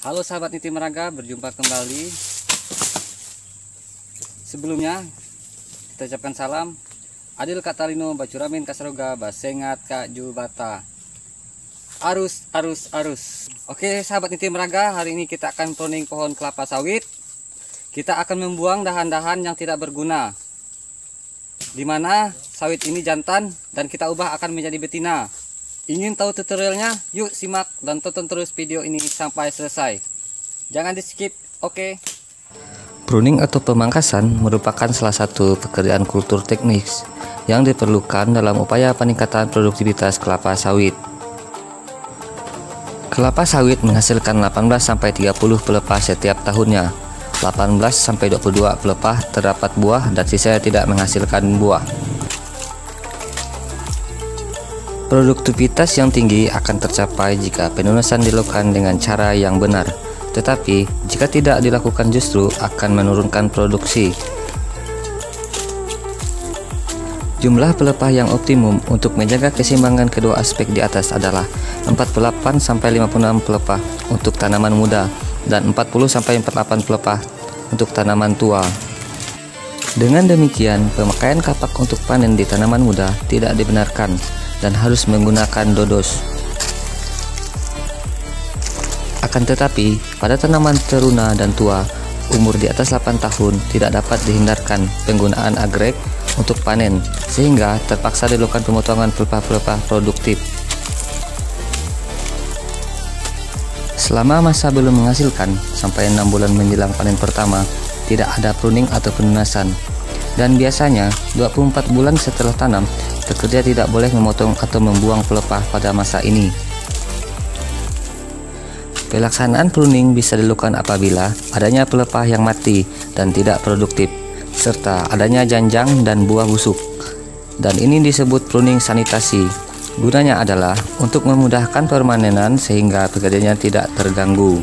Halo sahabat Niti Meraga, berjumpa kembali. Sebelumnya kita ucapkan salam. Adil Katalino Bacuramin Kasaroga Basengat Kak Jubata. Arus. Oke sahabat Niti Meraga, hari ini kita akan pruning pohon kelapa sawit. Kita akan membuang dahan-dahan yang tidak berguna, dimana sawit ini jantan dan kita ubah akan menjadi betina. Ingin tahu tutorialnya? Yuk simak dan tonton terus video ini sampai selesai. Jangan di skip, oke? Pruning atau pemangkasan merupakan salah satu pekerjaan kultur teknis yang diperlukan dalam upaya peningkatan produktivitas kelapa sawit. Kelapa sawit menghasilkan 18-30 pelepah setiap tahunnya. 18-22 pelepah terdapat buah dan sisanya tidak menghasilkan buah. Produktivitas yang tinggi akan tercapai jika penunasan dilakukan dengan cara yang benar. Tetapi, jika tidak dilakukan justru akan menurunkan produksi. Jumlah pelepah yang optimum untuk menjaga keseimbangan kedua aspek di atas adalah 48-56 pelepah untuk tanaman muda dan 40-48 pelepah untuk tanaman tua. Dengan demikian, pemakaian kapak untuk panen di tanaman muda tidak dibenarkan dan harus menggunakan dodos. Akan tetapi, pada tanaman teruna dan tua, umur di atas 8 tahun tidak dapat dihindarkan penggunaan agrek untuk panen, sehingga terpaksa dilakukan pemotongan pelepah-pelepah produktif. Selama masa belum menghasilkan, sampai 6 bulan menjelang panen pertama, tidak ada pruning atau penunasan. Dan biasanya, 24 bulan setelah tanam, pekerja tidak boleh memotong atau membuang pelepah pada masa ini. Pelaksanaan pruning bisa dilakukan apabila adanya pelepah yang mati dan tidak produktif, serta adanya janjang dan buah busuk. Dan ini disebut pruning sanitasi. Gunanya adalah untuk memudahkan permanenan sehingga pekerjanya tidak terganggu.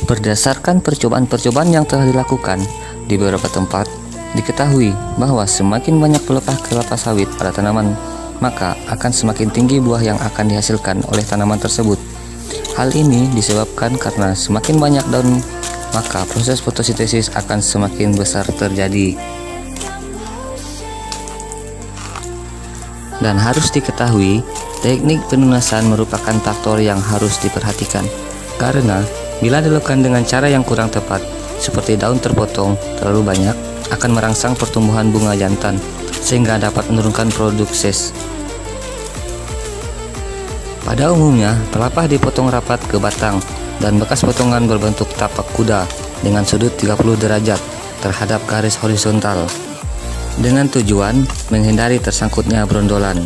Berdasarkan percobaan-percobaan yang telah dilakukan di beberapa tempat, diketahui bahwa semakin banyak pelepah kelapa sawit pada tanaman, maka akan semakin tinggi buah yang akan dihasilkan oleh tanaman tersebut. Hal ini disebabkan karena semakin banyak daun, maka proses fotosintesis akan semakin besar terjadi. Dan harus diketahui, teknik penunasan merupakan faktor yang harus diperhatikan, karena bila dilakukan dengan cara yang kurang tepat, seperti daun terpotong terlalu banyak, akan merangsang pertumbuhan bunga jantan, sehingga dapat menurunkan produksi. Pada umumnya, pelepah dipotong rapat ke batang, dan bekas potongan berbentuk tapak kuda dengan sudut 30 derajat terhadap garis horizontal, dengan tujuan menghindari tersangkutnya brondolan.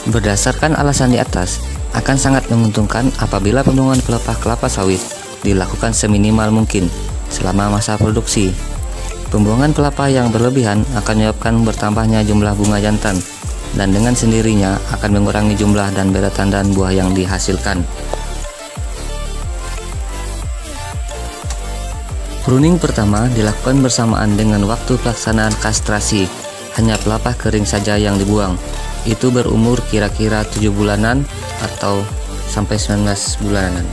Berdasarkan alasan di atas, akan sangat menguntungkan apabila pembuangan pelepah kelapa sawit dilakukan seminimal mungkin selama masa produksi. Pembuangan pelepah yang berlebihan akan menyebabkan bertambahnya jumlah bunga jantan, dan dengan sendirinya akan mengurangi jumlah dan berat tandan buah yang dihasilkan. Pruning pertama dilakukan bersamaan dengan waktu pelaksanaan kastrasi. Hanya pelepah kering saja yang dibuang. Itu berumur kira-kira 7 bulanan atau sampai 19 bulanan.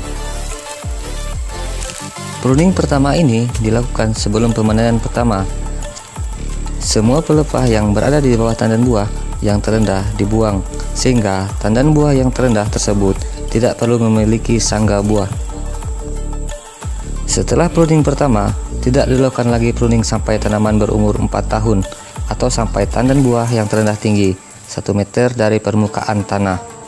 Pruning pertama ini dilakukan sebelum pemanenan pertama. Semua pelepah yang berada di bawah tandan buah yang terendah dibuang, sehingga tandan buah yang terendah tersebut tidak perlu memiliki sangga buah. Setelah pruning pertama, tidak dilakukan lagi pruning sampai tanaman berumur 4 tahun atau sampai tandan buah yang terendah tinggi 1 meter dari permukaan tanah.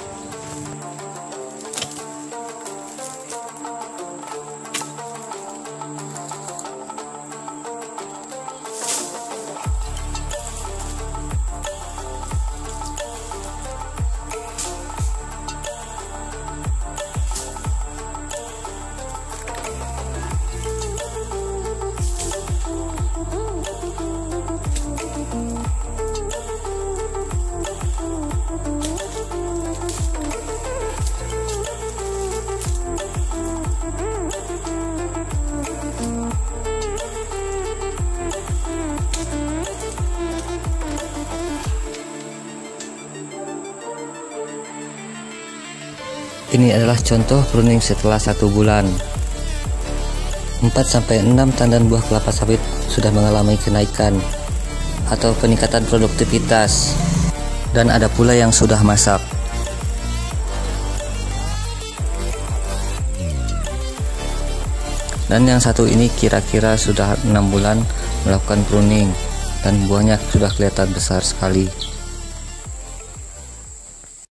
Ini adalah contoh pruning setelah 1 bulan. 4-6 tandan buah kelapa sawit sudah mengalami kenaikan atau peningkatan produktivitas, dan ada pula yang sudah masak. Dan yang satu ini kira-kira sudah 6 bulan melakukan pruning dan buahnya sudah kelihatan besar sekali.